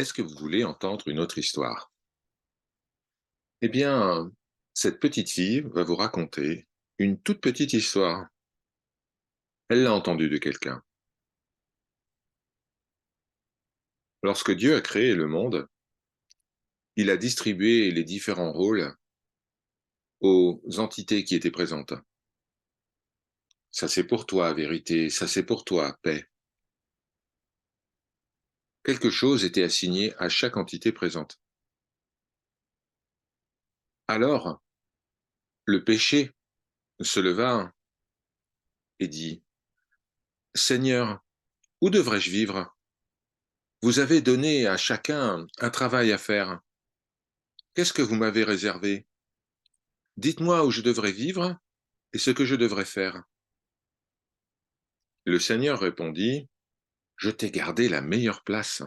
Est-ce que vous voulez entendre une autre histoire? Eh bien, cette petite fille va vous raconter une toute petite histoire. Elle l'a entendue de quelqu'un. Lorsque Dieu a créé le monde, il a distribué les différents rôles aux entités qui étaient présentes. Ça c'est pour toi, vérité, ça c'est pour toi, paix. Quelque chose était assigné à chaque entité présente. Alors, le péché se leva et dit, Seigneur, où devrais-je vivre? Vous avez donné à chacun un travail à faire. Qu'est-ce que vous m'avez réservé? Dites-moi où je devrais vivre et ce que je devrais faire. Le Seigneur répondit, Je t'ai gardé la meilleure place.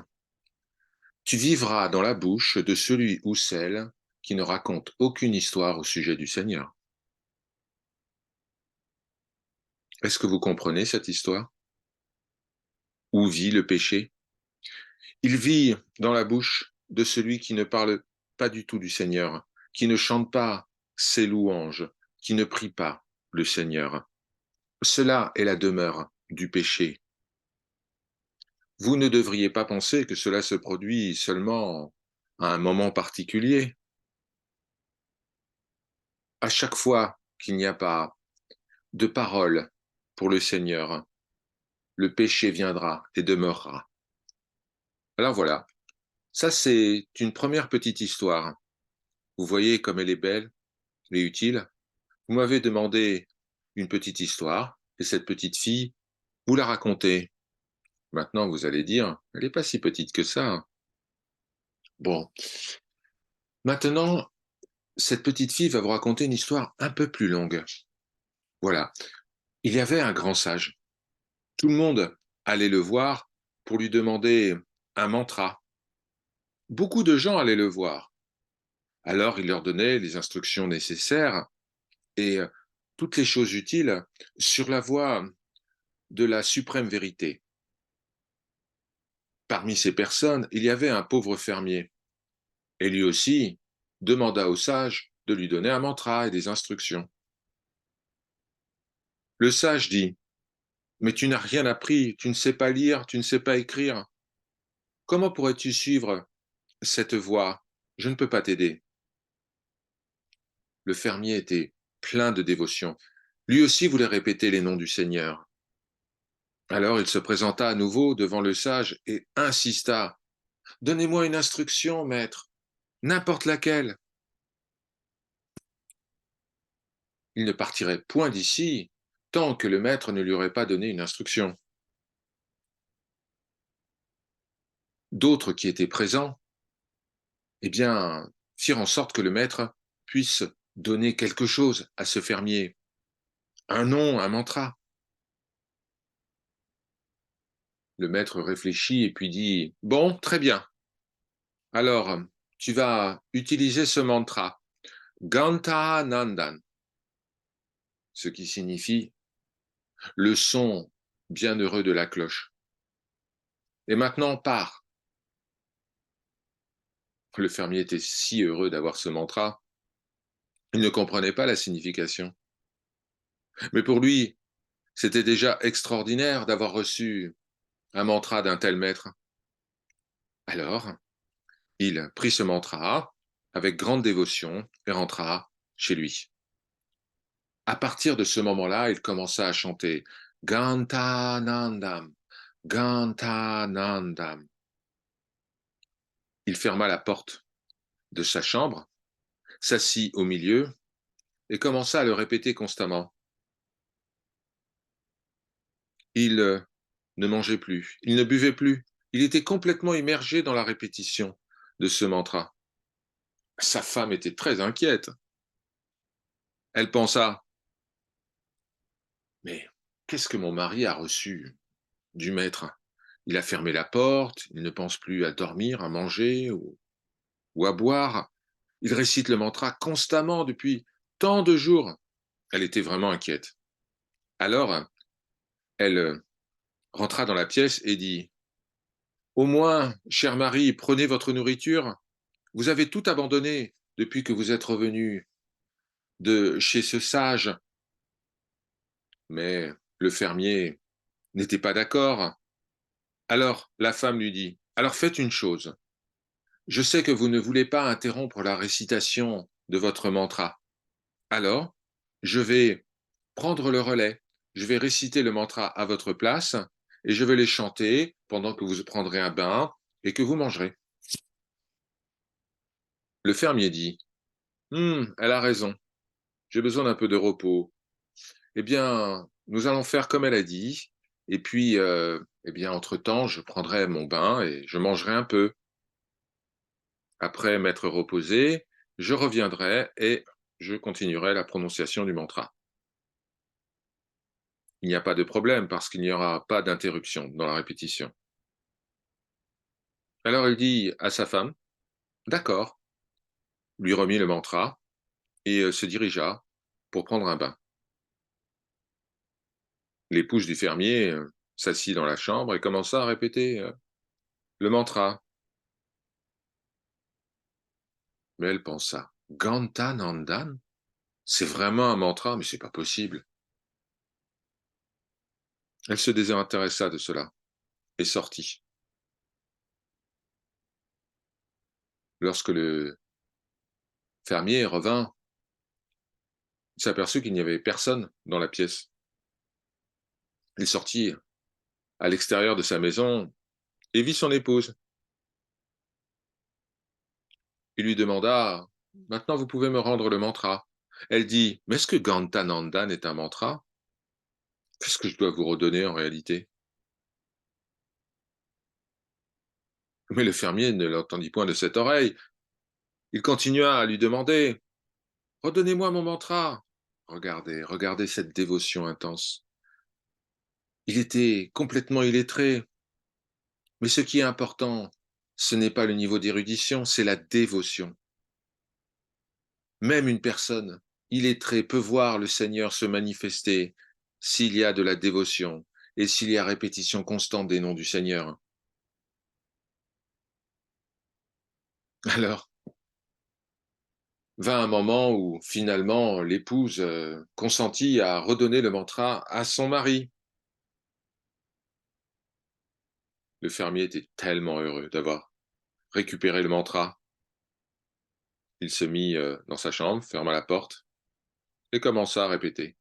Tu vivras dans la bouche de celui ou celle qui ne raconte aucune histoire au sujet du Seigneur. Est-ce que vous comprenez cette histoire? Où vit le péché? Il vit dans la bouche de celui qui ne parle pas du tout du Seigneur, qui ne chante pas ses louanges, qui ne prie pas le Seigneur. Cela est la demeure du péché. Vous ne devriez pas penser que cela se produit seulement à un moment particulier. À chaque fois qu'il n'y a pas de parole pour le Seigneur, le péché viendra et demeurera. Alors voilà, ça c'est une première petite histoire. Vous voyez comme elle est belle et utile. Vous m'avez demandé une petite histoire et cette petite fille, vous la racontez. Maintenant vous allez dire, elle n'est pas si petite que ça. Bon, maintenant cette petite fille va vous raconter une histoire un peu plus longue. Voilà. Il y avait un grand sage. Tout le monde allait le voir pour lui demander un mantra. Beaucoup de gens allaient le voir. Alors il leur donnait les instructions nécessaires et toutes les choses utiles sur la voie de la suprême vérité. Parmi ces personnes, il y avait un pauvre fermier. Et lui aussi demanda au sage de lui donner un mantra et des instructions. Le sage dit, Mais tu n'as rien appris, tu ne sais pas lire, tu ne sais pas écrire. Comment pourrais-tu suivre cette voie? Je ne peux pas t'aider. Le fermier était plein de dévotion. Lui aussi voulait répéter les noms du Seigneur. Alors il se présenta à nouveau devant le sage et insista. Donnez-moi une instruction, maître, n'importe laquelle. Il ne partirait point d'ici tant que le maître ne lui aurait pas donné une instruction. D'autres qui étaient présents, eh bien, firent en sorte que le maître puisse donner quelque chose à ce fermier, un nom, un mantra. Le maître réfléchit et puis dit, Bon, très bien. Alors, tu vas utiliser ce mantra, Ganta Nandan, ce qui signifie le son bienheureux de la cloche. Et maintenant, pars. Le fermier était si heureux d'avoir ce mantra, il ne comprenait pas la signification. Mais pour lui, c'était déjà extraordinaire d'avoir reçu un mantra d'un tel maître. Alors, il prit ce mantra avec grande dévotion et rentra chez lui. À partir de ce moment-là, il commença à chanter Gantanandam, Gantanandam. Il ferma la porte de sa chambre, s'assit au milieu et commença à le répéter constamment. Il ne mangeait plus, il ne buvait plus, il était complètement immergé dans la répétition de ce mantra. Sa femme était très inquiète. Elle pensa, mais qu'est-ce que mon mari a reçu du maître? Il a fermé la porte, il ne pense plus à dormir, à manger ou à boire. Il récite le mantra constamment depuis tant de jours. Elle était vraiment inquiète. Alors, elle rentra dans la pièce et dit, Au moins, cher mari, prenez votre nourriture. Vous avez tout abandonné depuis que vous êtes revenu de chez ce sage. Mais le fermier n'était pas d'accord. Alors la femme lui dit, alors faites une chose. Je sais que vous ne voulez pas interrompre la récitation de votre mantra. Alors, je vais prendre le relais. Je vais réciter le mantra à votre place et je vais les chanter pendant que vous prendrez un bain et que vous mangerez. Le fermier dit, elle a raison. J'ai besoin d'un peu de repos. Eh bien, nous allons faire comme elle a dit. Et puis, eh bien, entre-temps, je prendrai mon bain et je mangerai un peu. Après m'être reposé, je reviendrai et je continuerai la prononciation du mantra. Il n'y a pas de problème parce qu'il n'y aura pas d'interruption dans la répétition. Alors il dit à sa femme, d'accord, lui remit le mantra et se dirigea pour prendre un bain. L'épouse du fermier s'assit dans la chambre et commença à répéter le mantra. Mais elle pensa, Gantanandan, c'est vraiment un mantra, mais c'est pas possible. Elle se désintéressa de cela et sortit. Lorsque le fermier revint, il s'aperçut qu'il n'y avait personne dans la pièce. Il sortit à l'extérieur de sa maison et vit son épouse. Il lui demanda, maintenant vous pouvez me rendre le mantra. Elle dit, mais est-ce que Gantanandan est un mantra? Qu'est-ce que je dois vous redonner en réalité? Mais le fermier ne l'entendit point de cette oreille. Il continua à lui demander, redonnez-moi mon mantra. Regardez, regardez cette dévotion intense. Il était complètement illettré. Mais ce qui est important, ce n'est pas le niveau d'érudition, c'est la dévotion. Même une personne illettrée peut voir le Seigneur se manifester s'il y a de la dévotion et s'il y a répétition constante des noms du Seigneur. Alors, vint un moment où finalement l'épouse consentit à redonner le mantra à son mari. Le fermier était tellement heureux d'avoir récupéré le mantra. Il se mit dans sa chambre, ferma la porte et commença à répéter.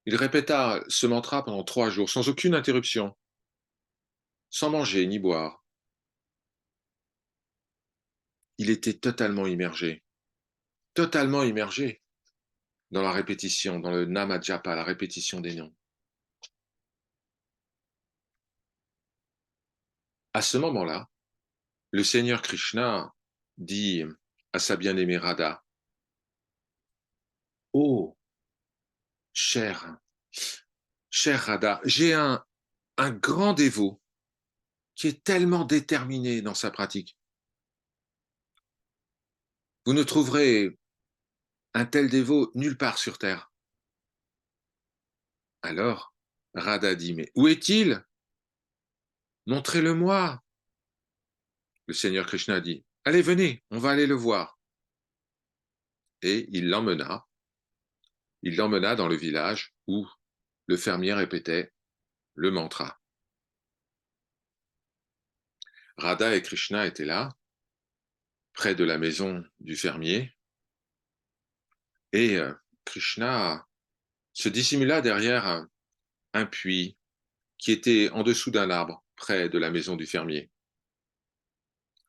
Il répéta ce mantra pendant 3 jours, sans aucune interruption, sans manger ni boire. Il était totalement immergé dans la répétition, dans le Nama Japa, la répétition des noms. À ce moment-là, le Seigneur Krishna dit à sa bien-aimée Radha, oh, cher, cher Radha, j'ai un grand dévot qui est tellement déterminé dans sa pratique. Vous ne trouverez un tel dévot nulle part sur terre. Alors, Radha dit, mais où est-il? Montrez-le-moi. Le Seigneur Krishna dit, allez, venez, on va aller le voir. Et il l'emmena dans le village où le fermier répétait le mantra. Radha et Krishna étaient là, près de la maison du fermier, et Krishna se dissimula derrière un puits qui était en dessous d'un arbre, près de la maison du fermier.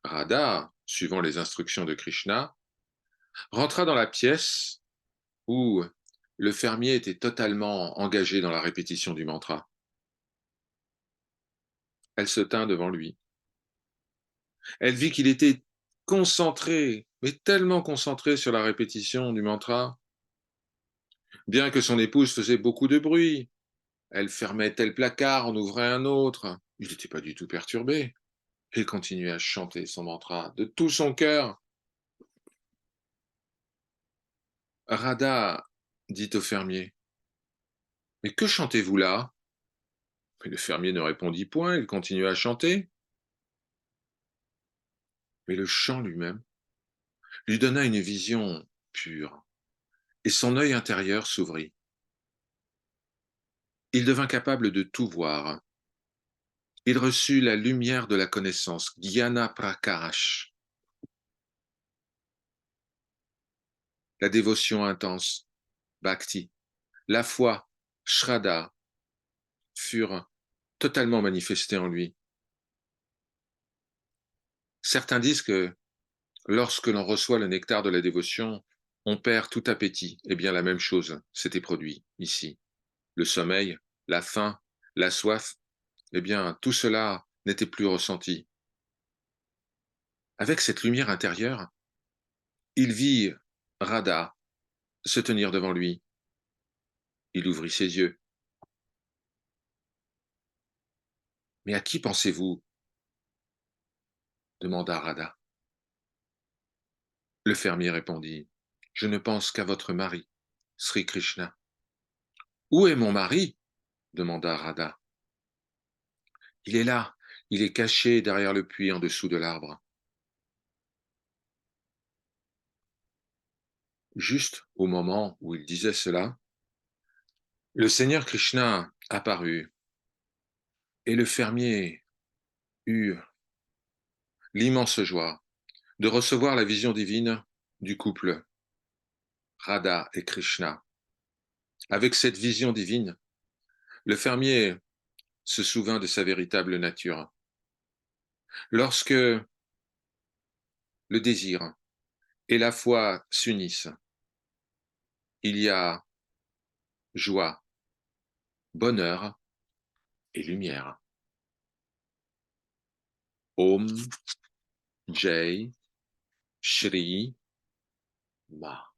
Radha, suivant les instructions de Krishna, rentra dans la pièce où le fermier était totalement engagé dans la répétition du mantra. Elle se tint devant lui. Elle vit qu'il était concentré, mais tellement concentré sur la répétition du mantra, bien que son épouse faisait beaucoup de bruit. Elle fermait tel placard, en ouvrait un autre. Il n'était pas du tout perturbé. Il continuait à chanter son mantra de tout son cœur. Radha dit au fermier, mais que chantez-vous là? Mais le fermier ne répondit point, il continua à chanter. Mais le chant lui-même lui donna une vision pure, et son œil intérieur s'ouvrit. Il devint capable de tout voir. Il reçut la lumière de la connaissance, Jnana Prakash, la dévotion intense, Bhakti, la foi, Shraddha, furent totalement manifestées en lui. Certains disent que lorsque l'on reçoit le nectar de la dévotion, on perd tout appétit. Eh bien, la même chose s'était produit ici. Le sommeil, la faim, la soif, eh bien, tout cela n'était plus ressenti. Avec cette lumière intérieure, il vit Radha se tenir devant lui. Il ouvrit ses yeux. Mais à qui pensez-vous demanda Radha. Le fermier répondit, je ne pense qu'à votre mari, Sri Krishna. Où est mon mari demanda Radha. Il est là, il est caché derrière le puits en dessous de l'arbre. Juste au moment où il disait cela, le Seigneur Krishna apparut et le fermier eut l'immense joie de recevoir la vision divine du couple Radha et Krishna. Avec cette vision divine, le fermier se souvint de sa véritable nature. Lorsque le désir et la foi s'unissent, il y a joie, bonheur et lumière. Om Jai Shri Ma.